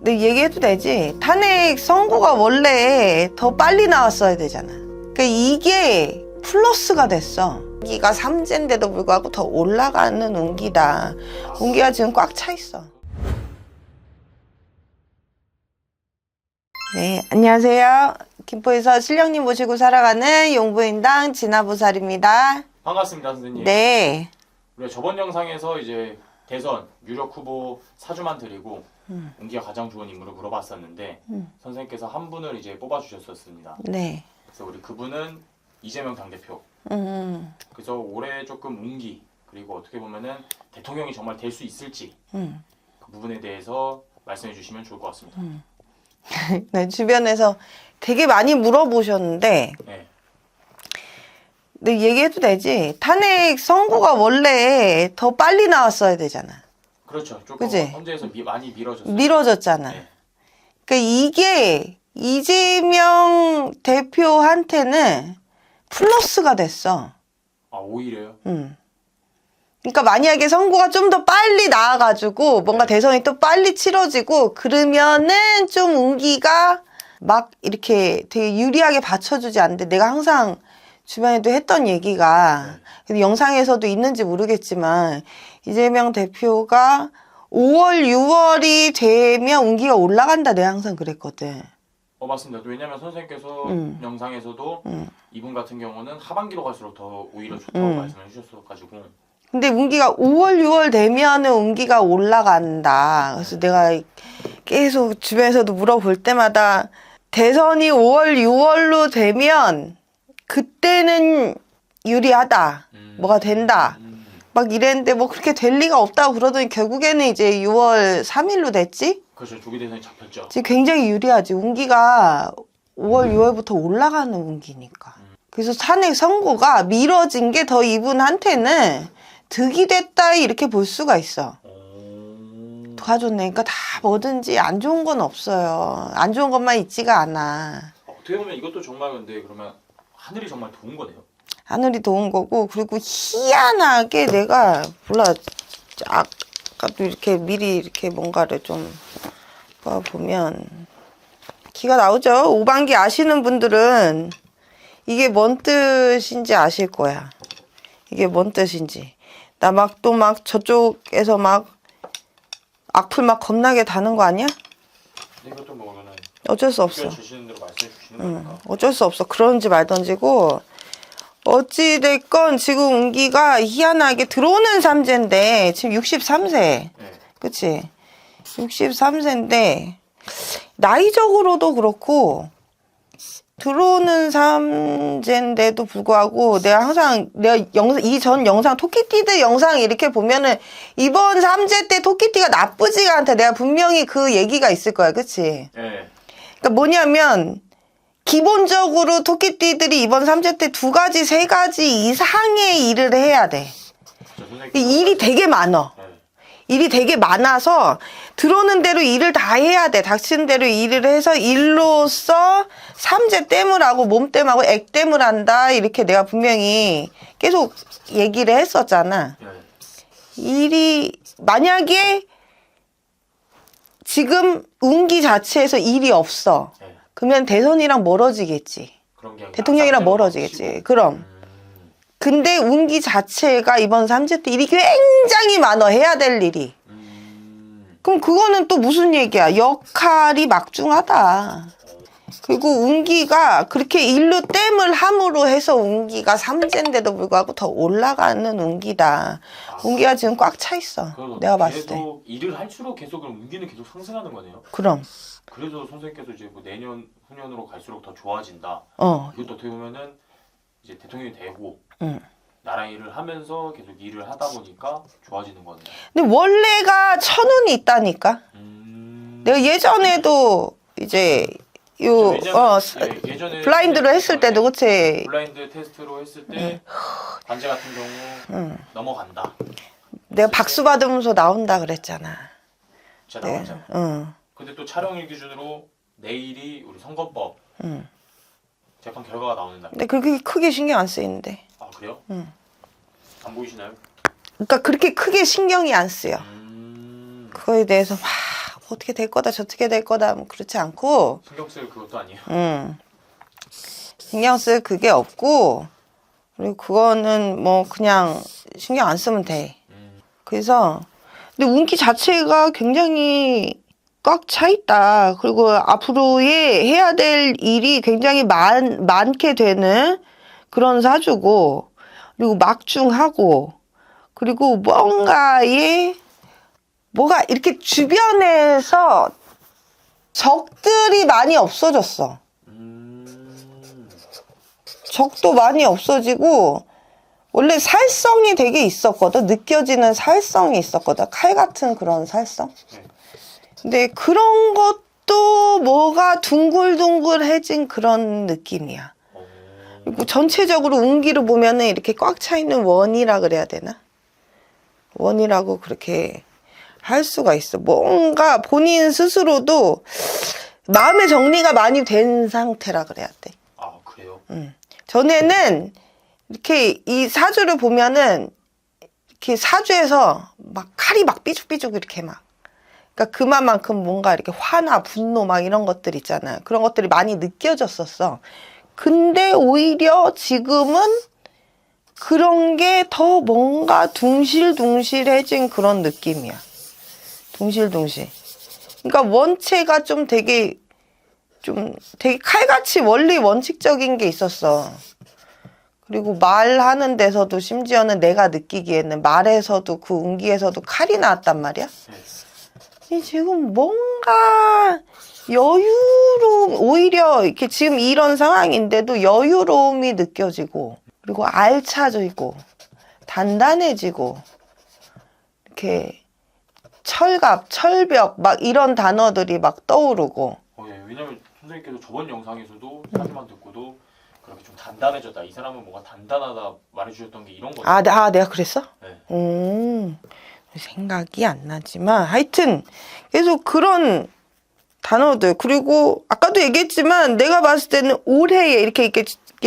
내 얘기해도 되지? 탄핵 선고가 원래 더 빨리 나왔어야 되잖아. 그러니까 이게 플러스가 됐어. 운기가 3제인데도 불구하고 더 올라가는 운기다. 운기가 지금 꽉 차 있어. 네, 안녕하세요. 김포에서 신령님 모시고 살아가는 용부인당 진화보살입니다. 반갑습니다, 선생님. 네. 우리가 저번 영상에서 이제 대선 유력 후보 사주만 드리고 운기가 가장 좋은 인물을 물어봤었는데 선생님께서 한 분을 이제 뽑아주셨었습니다. 네. 그래서 우리 그분은 이재명 당대표. 그래서 올해 조금 운기 그리고 어떻게 보면은 대통령이 정말 될 수 있을지 그 부분에 대해서 말씀해 주시면 좋을 것 같습니다. 네, 주변에서 되게 많이 물어보셨는데 네. 네, 얘기해도 되지? 탄핵 선고가 원래 더 빨리 나왔어야 되잖아. 그렇죠. 조금 그치? 헌재에서 많이 미뤄졌어요. 미뤄졌잖아. 네. 그러니까 이게 이재명 대표한테는 플러스가 됐어. 아, 오히려요? 그러니까 만약에 선고가 좀 더 빨리 나와가지고 뭔가 대선이 또 빨리 치러지고 그러면은 좀 운기가 막 이렇게 되게 유리하게 받쳐주지 않는데 내가 항상 주변에도 했던 얘기가 근데 영상에서도 있는지 모르겠지만 이재명 대표가 5월, 6월이 되면 운기가 올라간다 내가 항상 그랬거든. 맞습니다. 왜냐하면 선생님께서 영상에서도 이분 같은 경우는 하반기로 갈수록 더 오히려 좋다고 말씀을 해주셨어가지고 근데 운기가 5월, 6월 되면은 운기가 올라간다. 그래서 내가 계속 주변에서도 물어볼 때마다 대선이 5월, 6월로 되면 그때는 유리하다. 뭐가 된다. 막 이랬는데 뭐 그렇게 될 리가 없다고 그러더니 결국에는 이제 6월 3일로 됐지? 그렇죠. 조기 대선이 잡혔죠. 지금 굉장히 유리하지. 운기가 5월, 6월부터 올라가는 운기니까. 그래서 탄핵 선고가 미뤄진 게 더 이분한테는 득이 됐다 이렇게 볼 수가 있어. 가졌네. 그러니까 다 뭐든지 안 좋은 건 없어요. 안 좋은 것만 있지가 않아. 어떻게 보면 이것도 정말 근데 그러면 하늘이 정말 도운 거네요. 하늘이 도운 거고 그리고 희한하게 내가 몰라 아까도 이렇게 미리 이렇게 뭔가를 좀 보면 기가 나오죠. 오반기 아시는 분들은 이게 뭔 뜻인지 아실 거야. 이게 뭔 뜻인지. 나 막 또 막 저쪽에서 막 악플 막 겁나게 다는 거 아니야? 이것도 뭐 그러면 어쩔 수 없어. 주시는 대로 말씀해 주시는 거니까. 어쩔 수 없어. 그런지 말던지고 어찌됐건 지금 운기가 희한하게 들어오는 삼재인데 지금 63세. 네. 그치? 63세인데 나이적으로도 그렇고 들어오는 삼재인데도 불구하고 내가 항상 이전 영상 토끼띠들 영상 이렇게 보면은 이번 삼재 때 토끼띠가 나쁘지가 않다. 내가 분명히 그 얘기가 있을 거야. 그치? 네. 그러니까 뭐냐면 기본적으로 토끼띠들이 이번 삼재 때 2가지, 3가지 이상의 일을 해야 돼. 일이 되게 많아. 일이 되게 많아서 들어오는 대로 일을 다 해야 돼. 닥치는 대로 일을 해서 일로서 삼재땜을 하고 몸땜하고 액땜을 한다. 이렇게 내가 분명히 계속 얘기를 했었잖아. 일이 만약에 지금 운기 자체에서 일이 없어. 그러면 대선이랑 멀어지겠지. 대통령이랑 멀어지겠지. 그럼. 근데 운기 자체가 이번 삼재 때 일이 굉장히 많아. 해야 될 일이. 그럼 그거는 또 무슨 얘기야? 역할이 막중하다. 그리고 운기가 그렇게 일로 땜을 함으로 해서 운기가 삼재인데도 불구하고 더 올라가는 운기다. 운기가 지금 꽉 차 있어. 내가 봤을 때. 계속 일을 할수록 계속 운기는 계속 상승하는 거네요. 그럼. 그래서 선생님께서 이제 뭐 내년, 후년으로 갈수록 더 좋아진다. 이것도 어떻게 보면은 이제 대통령이 되고 나라 일을 하면서 계속 일을 하다 보니까 좋아지는 거네요. 근데 원래가 천운이 있다니까. 내가 예전에도 이제 예전에 블라인드로 했을 때도 그치. 블라인드 테스트로 했을 때 반제 같은 경우 넘어간다. 내가 박수 받으면서 나온다 그랬잖아. 진짜 나왔잖아요. 근데 또 촬영일 기준으로 내일이 우리 선거법 재판 결과가 나오는 날. 근데 그렇게 크게 신경 안 쓰이는데. 아 그래요? 안 보이시나요? 그러니까 그렇게 크게 신경이 안 쓰여. 그거에 대해서 막 어떻게 될 거다 저떻게 될 거다 뭐 그렇지 않고 신경 쓸 그것도 아니에요. 신경 쓸 그게 없고 그리고 그거는 뭐 그냥 신경 안 쓰면 돼. 그래서 근데 운기 자체가 굉장히 꽉 차 있다. 그리고 앞으로의 해야 될 일이 굉장히 많게 되는 그런 사주고 그리고 막중하고 그리고 뭐가 이렇게 주변에서 적들이 많이 없어졌어. 적도 많이 없어지고 원래 살성이 되게 있었거든. 느껴지는 살성이 있었거든. 칼 같은 그런 살성. 근데 그런 것도 뭐가 둥글둥글해진 그런 느낌이야. 그리고 전체적으로 운기를 보면은 이렇게 꽉 차 있는 원이라 그래야 되나? 원이라고 그렇게 할 수가 있어. 뭔가 본인 스스로도 마음의 정리가 많이 된 상태라 그래야 돼. 아, 그래요? 전에는 이렇게 이 사주를 보면은 이렇게 사주에서 막 칼이 막 삐죽삐죽 이렇게 막 그러니까 그만큼 뭔가 이렇게 화나 분노 막 이런 것들 있잖아요. 그런 것들이 많이 느껴졌었어. 근데 오히려 지금은 그런 게 더 뭔가 둥실둥실해진 그런 느낌이야. 둥실둥실. 그러니까 원체가 좀 되게 칼같이 원리 원칙적인 게 있었어. 그리고 말하는 데서도 심지어는 내가 느끼기에는 말에서도 그 운기에서도 칼이 나왔단 말이야. 지금 뭔가 오히려 이렇게 지금 이런 상황인데도 여유로움이 느껴지고 그리고 알차지고 단단해지고 이렇게 철갑, 철벽 막 이런 단어들이 막 떠오르고 예, 왜냐면 선생님께서 저번 영상에서도 사진만 듣고도 그렇게 좀 단단해졌다. 이 사람은 뭔가 단단하다 말해주셨던 게 이런 거죠. 내가 그랬어? 네. 생각이 안 나지만 하여튼 계속 그런 단어들 그리고 아까도 얘기했지만 내가 봤을 때는 올해에 이렇게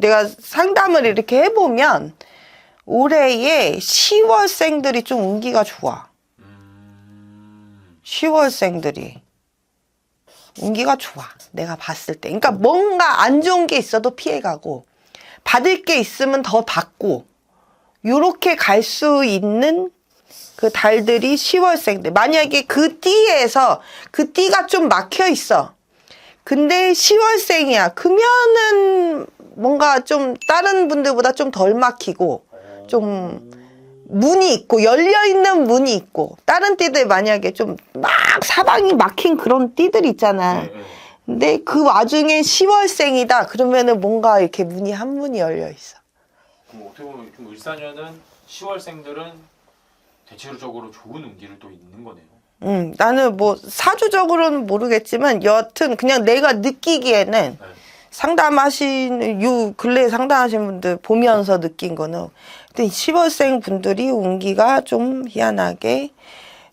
내가 상담을 이렇게 해보면 올해에 10월생들이 좀 운기가 좋아. 10월생들이 운기가 좋아. 내가 봤을 때. 그러니까 뭔가 안 좋은 게 있어도 피해가고 받을 게 있으면 더 받고 요렇게 갈 수 있는 그 달들이 10월생들. 만약에 그 띠에서 그 띠가 좀 막혀 있어. 근데 10월생이야. 그러면은 뭔가 좀 다른 분들보다 좀 덜 막히고 좀 문이 있고 열려있는 문이 있고 다른 띠들 만약에 좀 막 사방이 막힌 그런 띠들 있잖아. 근데 그 와중에 10월생이다. 그러면은 뭔가 이렇게 문이 한 문이 열려 있어. 그럼 어떻게 보면 좀 을사년은 10월생들은 대체적으로 좋은 운기를 또 있는 거네요. 나는 뭐 사주적으로는 모르겠지만 여하튼 그냥 내가 느끼기에는 상담하신 근래에 상담하신 분들 보면서 느낀 거는 10월생 분들이 운기가 좀 희한하게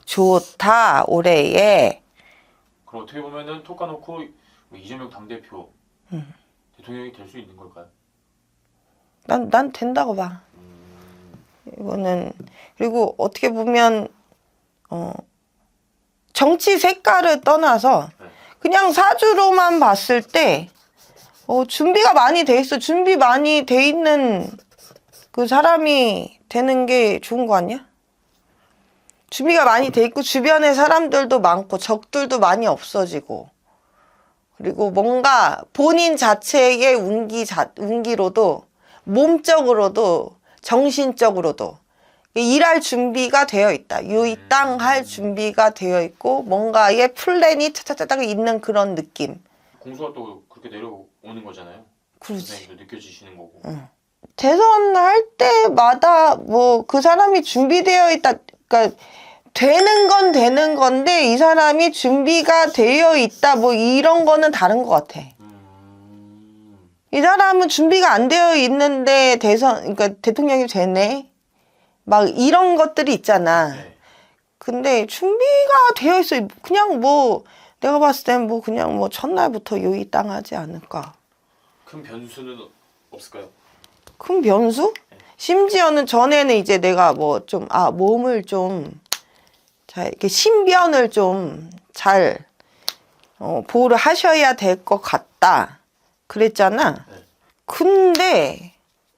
좋다 올해에. 그럼 어떻게 보면은 톡 까놓고 이재명 당대표 대통령이 될 수 있는 걸까요? 난 된다고 봐. 이거는 그리고 어떻게 보면 정치 색깔을 떠나서 그냥 사주로만 봤을 때 준비가 많이 돼 있어. 준비 많이 돼 있는 그 사람이 되는 게 좋은 거 아니야? 준비가 많이 돼 있고 주변에 사람들도 많고 적들도 많이 없어지고 그리고 뭔가 본인 자체의 운기로도 몸적으로도 정신적으로도 일할 준비가 되어 있다. 이 땅 할 준비가 되어 있고 뭔가의 플랜이 차차차차 있는 그런 느낌. 공수가 또 그렇게 내려오는 거잖아요. 그렇지. 선생님도 느껴지시는 거고. 대선할 때마다 뭐 그 사람이 준비되어 있다. 그러니까 되는 건 되는 건데 이 사람이 준비가 되어 있다. 뭐 이런 거는 다른 것 같아. 이 사람은 준비가 안 되어 있는데 그러니까 대통령이 되네. 막 이런 것들이 있잖아. 근데 준비가 되어 있어. 그냥 뭐 내가 봤을 땐 뭐 그냥 뭐 첫날부터 요의땅하지 않을까. 큰 변수는 없을까요? 큰 변수? 심지어는 전에는 이제 내가 뭐 좀 몸을 좀 자 이렇게 신변을 좀 잘 보호를 하셔야 될 것 같다 그랬잖아. 네. 근데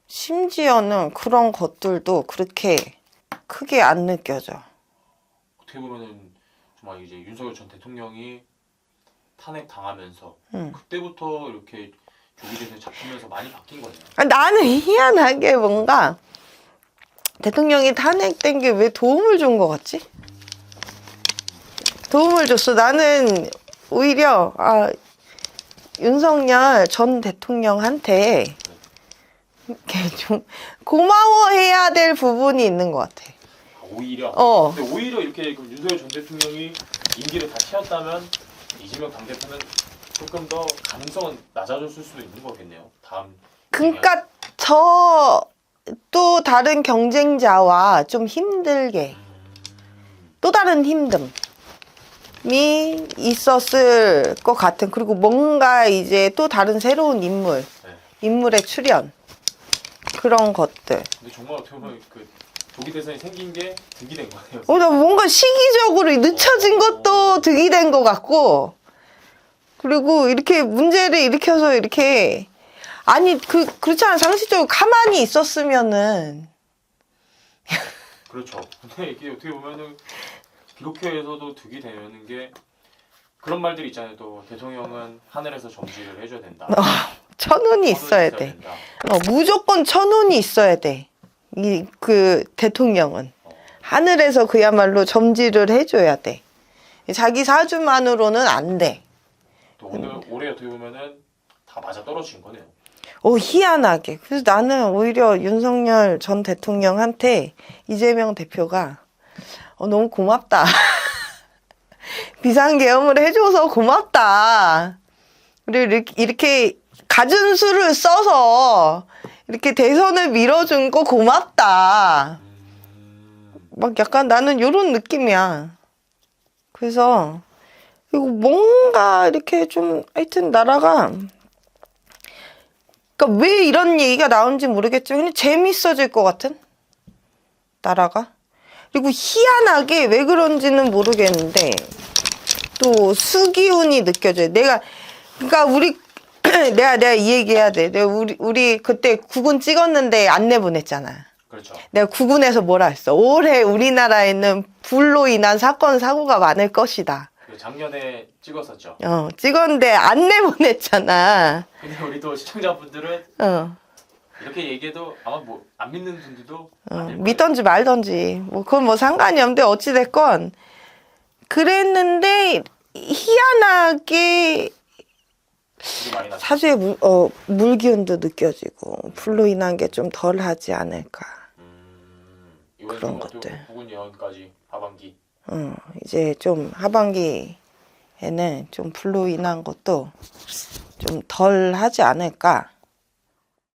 심지어는 그런 것들도 그렇게 크게 안 느껴져. 어떻게 보면은 정말 이제 윤석열 전 대통령이 탄핵 당하면서 그때부터 이렇게 조기 대선에 잡히면서 많이 바뀐 거네요. 나는 희한하게 뭔가 대통령이 탄핵된 게 왜 도움을 준 것 같지? 도움을 줬어. 나는 오히려 윤석열 전 대통령한테 이렇게 좀 고마워해야 될 부분이 있는 것 같아. 오히려. 근데 오히려 이렇게 그 윤석열 전 대통령이 임기를 다 채웠다면 이재명 당대표는 조금 더 가능성은 낮아졌을 수도 있는 거겠네요. 다음. 그러니까 저 또 다른 경쟁자와 좀 힘들게 또 다른 힘듦이 있었을 것 같은. 그리고 뭔가 이제 또 다른 새로운 인물의 출현 그런 것들. 근데 정말 어떻게 보면 그 조기 대선이 생긴 게 득이 된 거예요. 나 뭔가 시기적으로 늦춰진 것도 득이 된 것 같고, 그리고 이렇게 문제를 일으켜서 이렇게 아니 그렇잖아. 상식적으로 가만히 있었으면은 그렇죠. 근데 이게 어떻게 보면은 기독교에서도 득이 되는 게 그런 말들이 있잖아요. 또 대통령은 하늘에서 점지를 해줘야 된다. 천운이 있어야 돼. 무조건 천운이 있어야 돼. 그 대통령은 하늘에서 그야말로 점지를 해줘야 돼. 자기 사주만으로는 안 돼. 또 오늘 올해 어떻게 보면은 다 맞아 떨어진 거네요. 희한하게. 그래서 나는 오히려 윤석열 전 대통령한테 이재명 대표가 너무 고맙다. 비상계엄을 해줘서 고맙다. 그리고 이렇게 갖은 수를 써서 이렇게 대선을 밀어준 거 고맙다. 막 약간 나는 이런 느낌이야. 그래서 이거 뭔가 이렇게 좀 하여튼 나라가, 그러니까 왜 이런 얘기가 나오는지 모르겠지만 그냥 재밌어질 것 같은 나라가. 그리고 희한하게 왜 그런지는 모르겠는데 또 수기운이 느껴져요. 그러니까 우리 내가 이 얘기해야 돼. 우리 그때 국군 찍었는데 안내 보냈잖아. 그렇죠. 내가 국군에서 뭐라 했어? 올해 우리나라에는 불로 인한 사건 사고가 많을 것이다. 작년에 찍었었죠. 찍었는데 안내 보냈잖아. 근데 우리 또 시청자분들은 이렇게 얘기해도 아마 뭐 안 믿는 분들도 믿던지 말던지 그건 뭐 상관이 없는데 어찌됐건 그랬는데 희한하게 사주에 물기운도 느껴지고 불로 인한 게 좀 덜하지 않을까. 그런 것들. 국군 예언까지 하반기. 이제 좀 하반기에는 좀 불로 인한 것도 좀 덜 하지 않을까.